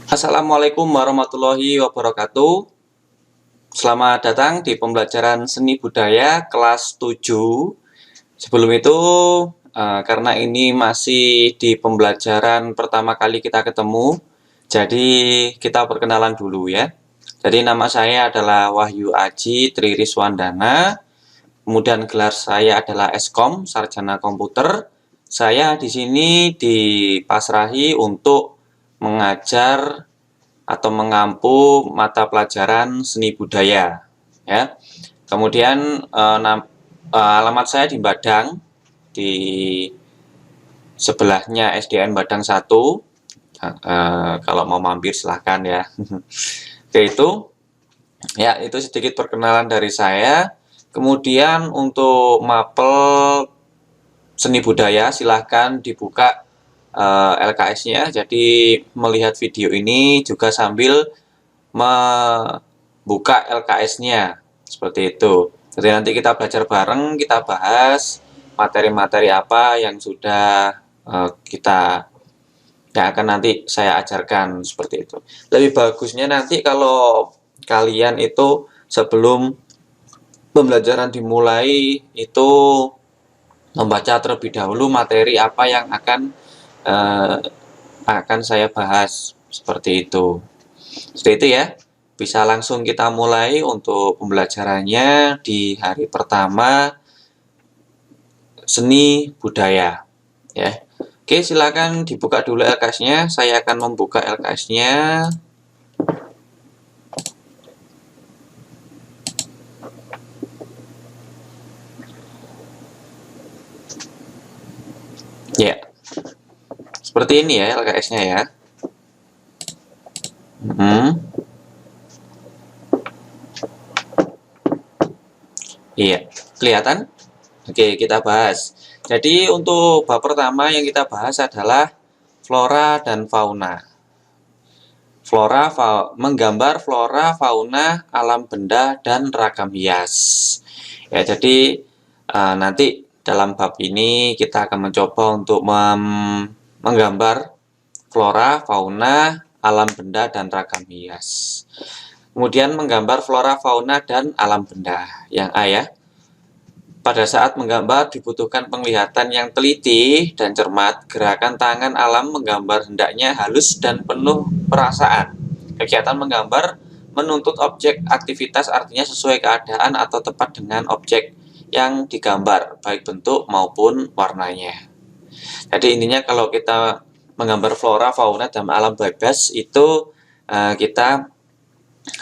Assalamualaikum warahmatullahi wabarakatuh. Selamat datang di pembelajaran seni budaya kelas 7. Sebelum itu, karena ini masih di pembelajaran pertama kali kita ketemu, jadi kita perkenalan dulu ya. Jadi nama saya adalah Wahyu Aji Tri Riswandana. Kemudian gelar saya adalah Eskom, Sarjana Komputer. Saya di sini dipasrahi untuk mengajar atau mengampu mata pelajaran seni budaya ya. Kemudian alamat saya di Badang, di sebelahnya SDN Badang 1. Kalau mau mampir silahkan ya. Oke, itu sedikit perkenalan dari saya. Kemudian untuk mapel seni budaya silahkan dibuka LKS-nya. Jadi melihat video ini juga sambil membuka LKS-nya seperti itu. Jadi nanti kita belajar bareng, kita bahas materi-materi apa yang sudah yang akan nanti saya ajarkan seperti itu. Lebih bagusnya nanti kalau kalian itu sebelum pembelajaran dimulai itu membaca terlebih dahulu materi apa yang akan saya bahas seperti itu. Seperti itu ya. Bisa langsung kita mulai untuk pembelajarannya di hari pertama seni budaya ya. Oke, silakan dibuka dulu LKS-nya. Saya akan membuka LKS-nya. Ya. Seperti ini ya LKS-nya ya. Iya, kelihatan? Oke, kita bahas. Jadi untuk bab pertama yang kita bahas adalah flora dan fauna. Menggambar flora, fauna, alam benda, dan ragam hias. Ya, jadi nanti dalam bab ini kita akan mencoba untuk menggambar flora, fauna, alam benda, dan ragam hias. Kemudian menggambar flora, fauna, dan alam benda. Yang A ya. Pada saat menggambar dibutuhkan penglihatan yang teliti dan cermat. Gerakan tangan alam menggambar hendaknya halus dan penuh perasaan. Kegiatan menggambar menuntut objek aktivitas, artinya sesuai keadaan atau tepat dengan objek yang digambar, baik bentuk maupun warnanya. Jadi intinya kalau kita menggambar flora, fauna, dan alam bebas itu kita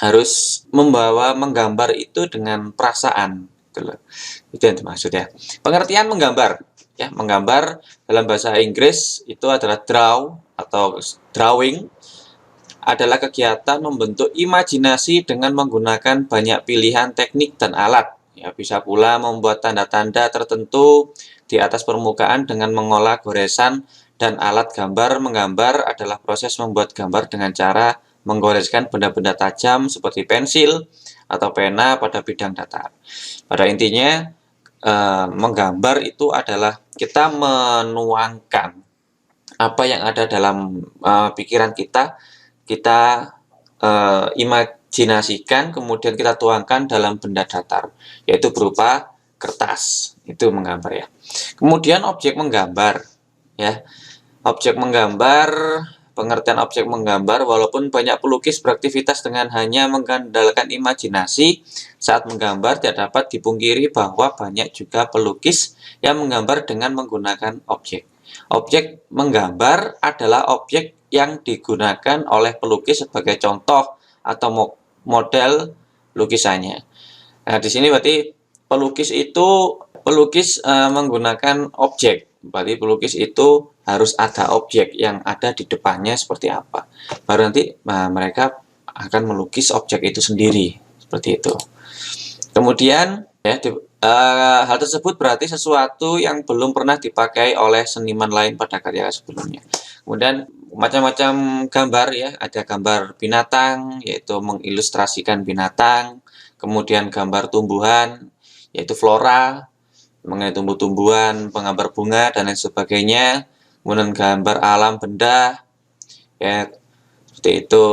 harus menggambar itu dengan perasaan. Itu yang dimaksud ya. Pengertian menggambar ya, menggambar dalam bahasa Inggris itu adalah draw atau drawing, adalah kegiatan membentuk imajinasi dengan menggunakan banyak pilihan teknik dan alat ya. Bisa pula membuat tanda-tanda tertentu di atas permukaan dengan mengolah goresan dan alat gambar. Menggambar adalah proses membuat gambar dengan cara menggoreskan benda-benda tajam seperti pensil atau pena pada bidang datar. Pada intinya menggambar itu adalah kita menuangkan apa yang ada dalam pikiran kita imajinasikan, kemudian kita tuangkan dalam benda datar, yaitu berupa kertas. Itu menggambar ya. Kemudian objek menggambar ya. Objek menggambar, pengertian objek menggambar, walaupun banyak pelukis beraktivitas dengan hanya mengandalkan imajinasi saat menggambar, tidak dapat dipungkiri bahwa banyak juga pelukis yang menggambar dengan menggunakan objek. Objek menggambar adalah objek yang digunakan oleh pelukis sebagai contoh atau model lukisannya. Nah, di sini berarti pelukis menggunakan objek. Berarti pelukis itu harus ada objek yang ada di depannya seperti apa. Baru nanti mereka akan melukis objek itu sendiri seperti itu. Kemudian ya, hal tersebut berarti sesuatu yang belum pernah dipakai oleh seniman lain pada karya sebelumnya. Kemudian macam-macam gambar ya, ada gambar binatang yaitu mengilustrasikan binatang, kemudian gambar tumbuhan yaitu flora, mengenai tumbuh-tumbuhan, penggambar bunga dan lain sebagainya. Kemudian gambar alam benda ya, seperti seperti itu.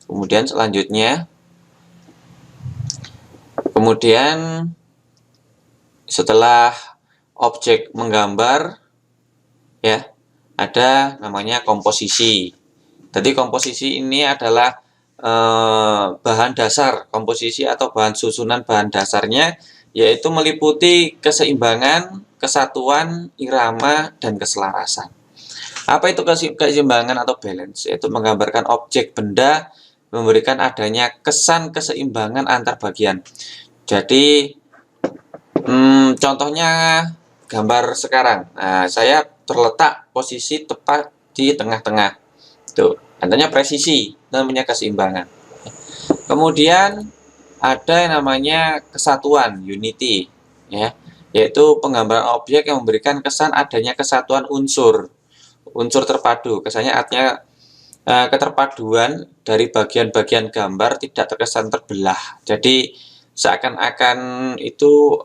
Kemudian selanjutnya, setelah objek menggambar, ya, ada namanya komposisi. Jadi komposisi ini adalah bahan dasar komposisi atau bahan susunan bahan dasarnya, yaitu meliputi keseimbangan, kesatuan, irama, dan keselarasan. Apa itu keseimbangan atau balance? Yaitu menggambarkan objek benda, memberikan adanya kesan keseimbangan antar bagian. Jadi contohnya gambar sekarang. Nah, saya terletak posisi tepat di tengah-tengah. Tuh, adanya presisi, namanya keseimbangan. Kemudian ada yang namanya kesatuan, unity, ya, yaitu penggambaran objek yang memberikan kesan adanya kesatuan unsur terpadu. Kesannya artinya keterpaduan dari bagian-bagian gambar tidak terkesan terbelah. Jadi seakan-akan itu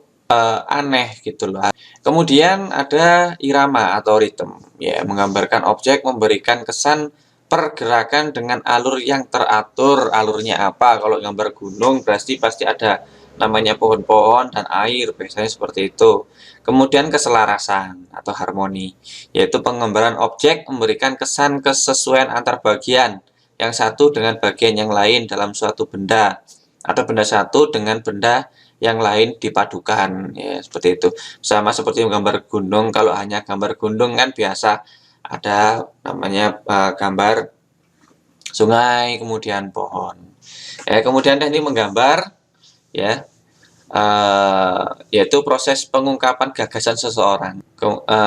aneh gitu loh. Kemudian ada irama atau ritme, ya, menggambarkan objek memberikan kesan pergerakan dengan alur yang teratur. Alurnya apa? Kalau gambar gunung pasti ada namanya pohon-pohon dan air, biasanya seperti itu. Kemudian keselarasan atau harmoni, yaitu penggambaran objek memberikan kesan kesesuaian antar bagian yang satu dengan bagian yang lain dalam suatu benda, atau benda satu dengan benda yang lain dipadukan, ya, seperti itu. Sama seperti gambar gunung, kalau hanya gambar gunung kan biasa ada namanya gambar sungai, kemudian pohon. Kemudian teknik menggambar, ya, yaitu proses pengungkapan gagasan seseorang.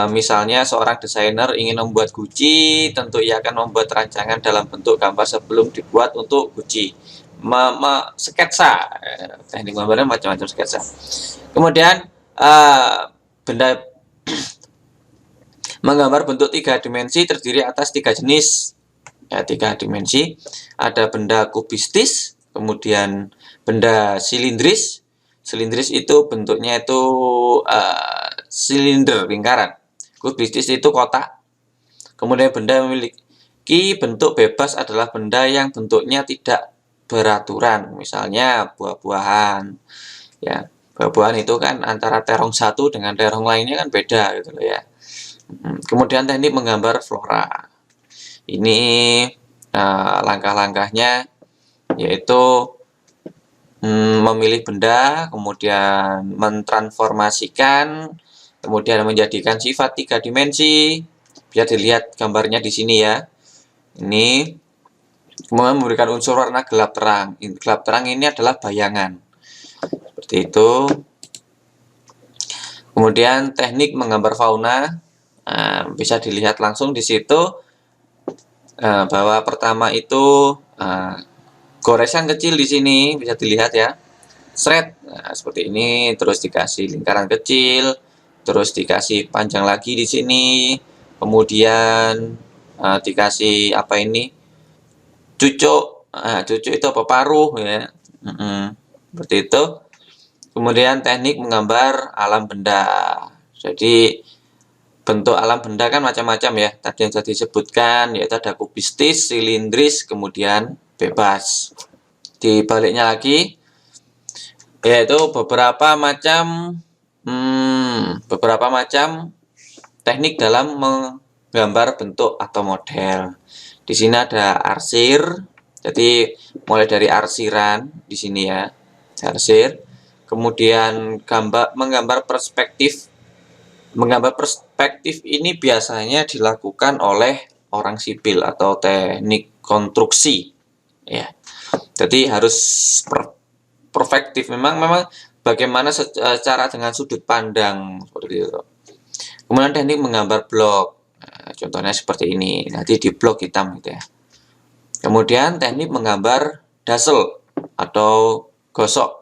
Misalnya seorang desainer ingin membuat Gucci, tentu ia akan membuat rancangan dalam bentuk gambar sebelum dibuat untuk Gucci. Sketsa, teknik gambarnya macam-macam sketsa. Kemudian benda menggambar bentuk 3 dimensi terdiri atas 3 jenis, ya, 3 dimensi. Ada benda kubistis, kemudian benda silindris. Silindris itu bentuknya itu silinder, lingkaran. Kubistis itu kotak. Kemudian benda memiliki bentuk bebas adalah benda yang bentuknya tidak beraturan, misalnya buah-buahan, ya. Buah-buahan itu kan antara terong satu dengan terong lainnya kan beda gitu loh, ya. Kemudian teknik menggambar flora. Ini langkah-langkahnya yaitu memilih benda, kemudian mentransformasikan, kemudian menjadikan sifat 3 dimensi. Bisa dilihat gambarnya di sini, ya. Ini kemudian memberikan unsur warna gelap terang. Gelap terang ini adalah bayangan. Seperti itu. Kemudian teknik menggambar fauna, bisa dilihat langsung di situ bahwa pertama itu goresan kecil di sini bisa dilihat, ya, shred, seperti ini, terus dikasih lingkaran kecil, terus dikasih panjang lagi di sini, kemudian dikasih apa ini, cucuk, cucuk itu apa, paruh, ya, seperti itu. Kemudian teknik menggambar alam benda. Jadi bentuk alam benda kan macam-macam, ya. Tadi yang sudah disebutkan, yaitu ada kubistis, silindris, kemudian bebas. Di baliknya lagi, yaitu beberapa macam teknik dalam menggambar bentuk atau model. Di sini ada arsir, jadi mulai dari arsiran di sini, ya, arsir. Kemudian menggambar perspektif. Menggambar perspektif ini biasanya dilakukan oleh orang sipil atau teknik konstruksi, ya. Jadi harus perspektif, memang bagaimana secara dengan sudut pandang, seperti itu. Kemudian teknik menggambar blok, contohnya seperti ini, nanti di blok hitam gitu, ya. Kemudian teknik menggambar dazzle atau gosok,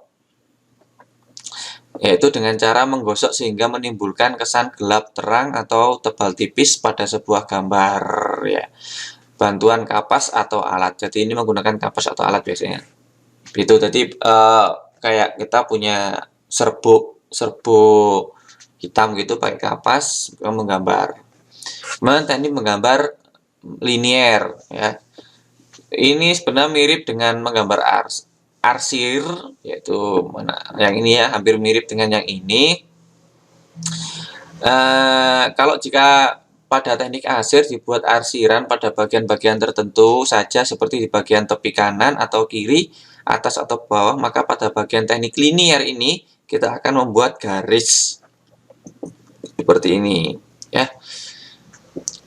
yaitu dengan cara menggosok sehingga menimbulkan kesan gelap terang atau tebal tipis pada sebuah gambar, ya. Bantuan kapas atau alat, jadi ini menggunakan kapas atau alat biasanya. Itu tadi kayak kita punya serbuk hitam gitu, pakai kapas menggambar. Kemudian teknik menggambar linier, ya. Ini sebenarnya mirip dengan menggambar arsir, yaitu mana yang ini ya, hampir mirip dengan yang ini. Kalau jika pada teknik arsir dibuat arsiran pada bagian-bagian tertentu saja seperti di bagian tepi kanan atau kiri, atas atau bawah, maka pada bagian teknik linier ini kita akan membuat garis seperti ini ya.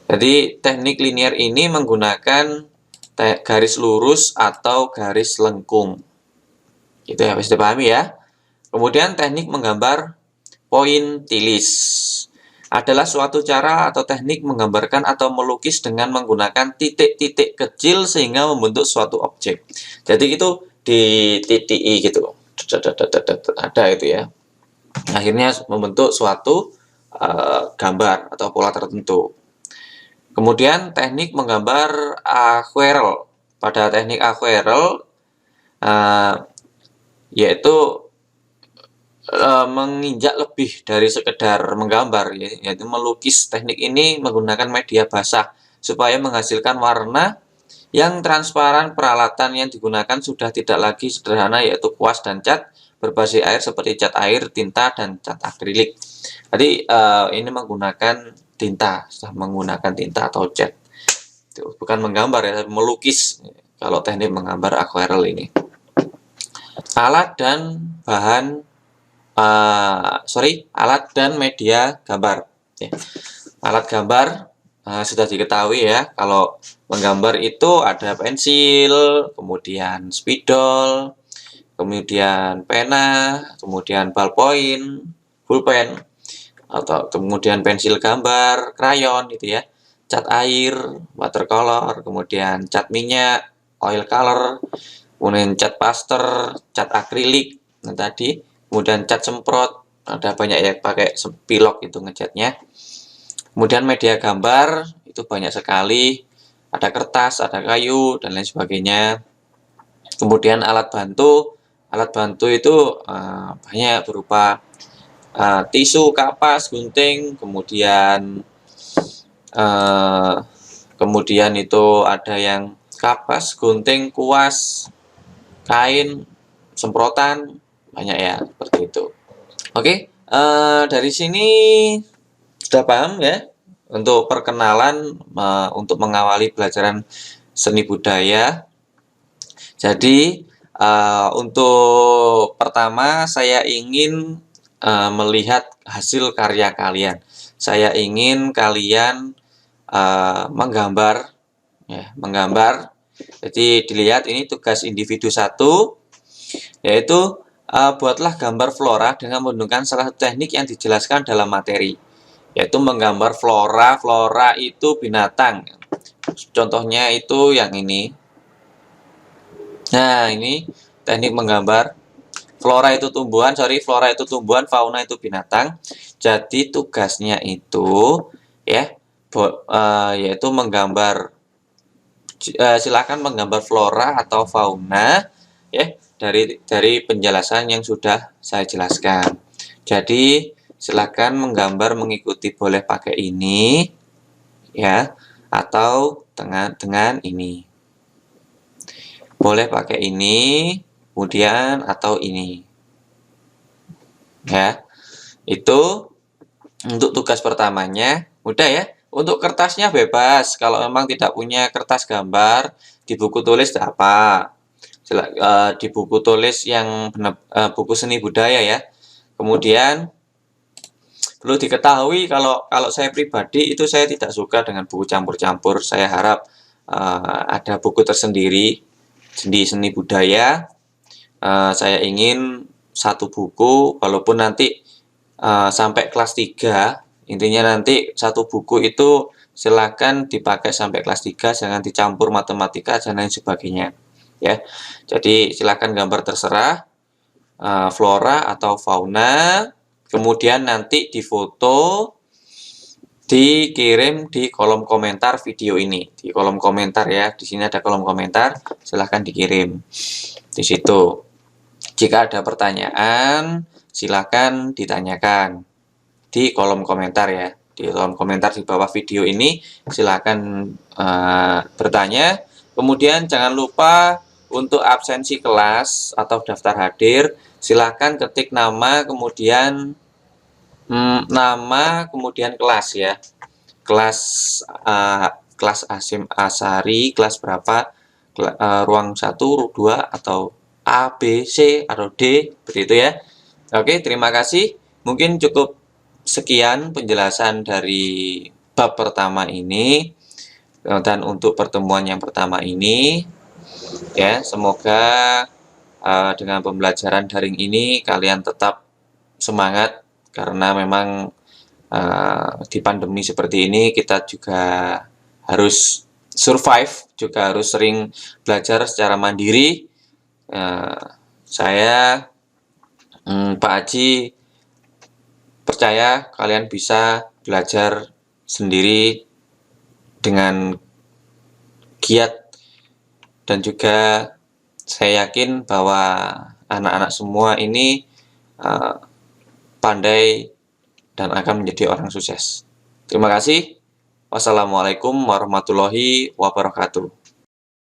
Jadi teknik linier ini menggunakan garis lurus atau garis lengkung. Itu ya, bisa dipahami ya. Kemudian teknik menggambar pointillis adalah suatu cara atau teknik menggambarkan atau melukis dengan menggunakan titik-titik kecil sehingga membentuk suatu objek. Jadi itu di titik I gitu. Ada itu ya. Akhirnya membentuk suatu gambar atau pola tertentu. Kemudian teknik menggambar aquarel. Pada teknik aquarel yaitu menginjak lebih dari sekedar menggambar, yaitu melukis. Teknik ini menggunakan media basah supaya menghasilkan warna yang transparan. Peralatan yang digunakan sudah tidak lagi sederhana, yaitu kuas dan cat berbasis air seperti cat air, tinta, dan cat akrilik. Jadi ini menggunakan tinta, menggunakan tinta atau cat. Itu bukan menggambar ya, tapi melukis. Kalau teknik menggambar aquarel ini. Alat dan bahan alat dan media gambar. Alat gambar sudah diketahui ya. Kalau menggambar itu ada pensil, kemudian spidol, kemudian pena, kemudian ballpoint, pulpen, atau kemudian pensil gambar, krayon gitu ya, cat air, watercolor, kemudian cat minyak, oil color, kemudian cat pastel, cat akrilik, tadi. Kemudian cat semprot, ada banyak yang pakai pilok itu ngecatnya. Kemudian media gambar itu banyak sekali, ada kertas, ada kayu, dan lain sebagainya. Kemudian alat bantu itu banyak berupa tisu, kapas, gunting, kemudian itu ada yang kapas, gunting, kuas, kain, semprotan, banyak ya, seperti itu. Oke, dari sini sudah paham ya untuk perkenalan untuk mengawali pelajaran seni budaya. Jadi untuk pertama saya ingin melihat hasil karya kalian. Saya ingin kalian menggambar ya, menggambar. Jadi dilihat ini tugas individu 1, yaitu buatlah gambar flora dengan menggunakan salah satu teknik yang dijelaskan dalam materi, yaitu menggambar flora. Flora itu binatang. Contohnya itu yang ini. Nah, ini teknik menggambar. Flora itu tumbuhan, fauna itu binatang. Jadi tugasnya itu ya, yaitu menggambar. Silakan menggambar flora atau fauna ya, dari penjelasan yang sudah saya jelaskan. Jadi silakan menggambar mengikuti, boleh pakai ini ya, atau dengan ini. Boleh pakai ini, kemudian atau ini. Ya. Itu untuk tugas pertamanya. Mudah ya. Untuk kertasnya bebas. Kalau memang tidak punya kertas gambar, di buku tulis tidak apa. Di buku tulis yang buku seni budaya ya. Kemudian perlu diketahui kalau saya pribadi itu saya tidak suka dengan buku campur-campur. Saya harap ada buku tersendiri di seni budaya. Saya ingin satu buku, walaupun nanti sampai kelas 3, intinya nanti satu buku itu silakan dipakai sampai kelas 3, jangan dicampur matematika dan lain sebagainya. Ya, jadi silakan gambar terserah, flora atau fauna, kemudian nanti difoto, dikirim di kolom komentar video ini. Di kolom komentar ya, di sini ada kolom komentar, silahkan dikirim di situ. Jika ada pertanyaan, silahkan ditanyakan di kolom komentar ya. Di kolom komentar di bawah video ini silahkan bertanya. Kemudian jangan lupa untuk absensi kelas atau daftar hadir, silakan ketik nama kemudian kelas ya. Kelas Hasyim Asyari, kelas berapa, ruang 1, 2, atau A, B, C, atau D, begitu ya. Oke, terima kasih. Mungkin cukup sekian penjelasan dari bab pertama ini. Dan untuk pertemuan yang pertama ini, ya, semoga dengan pembelajaran daring ini kalian tetap semangat, karena memang di pandemi seperti ini kita juga harus survive, juga harus sering belajar secara mandiri. Saya, Pak Haji, percaya kalian bisa belajar sendiri dengan giat, dan juga saya yakin bahwa anak-anak semua ini pandai dan akan menjadi orang sukses. Terima kasih. Wassalamualaikum warahmatullahi wabarakatuh.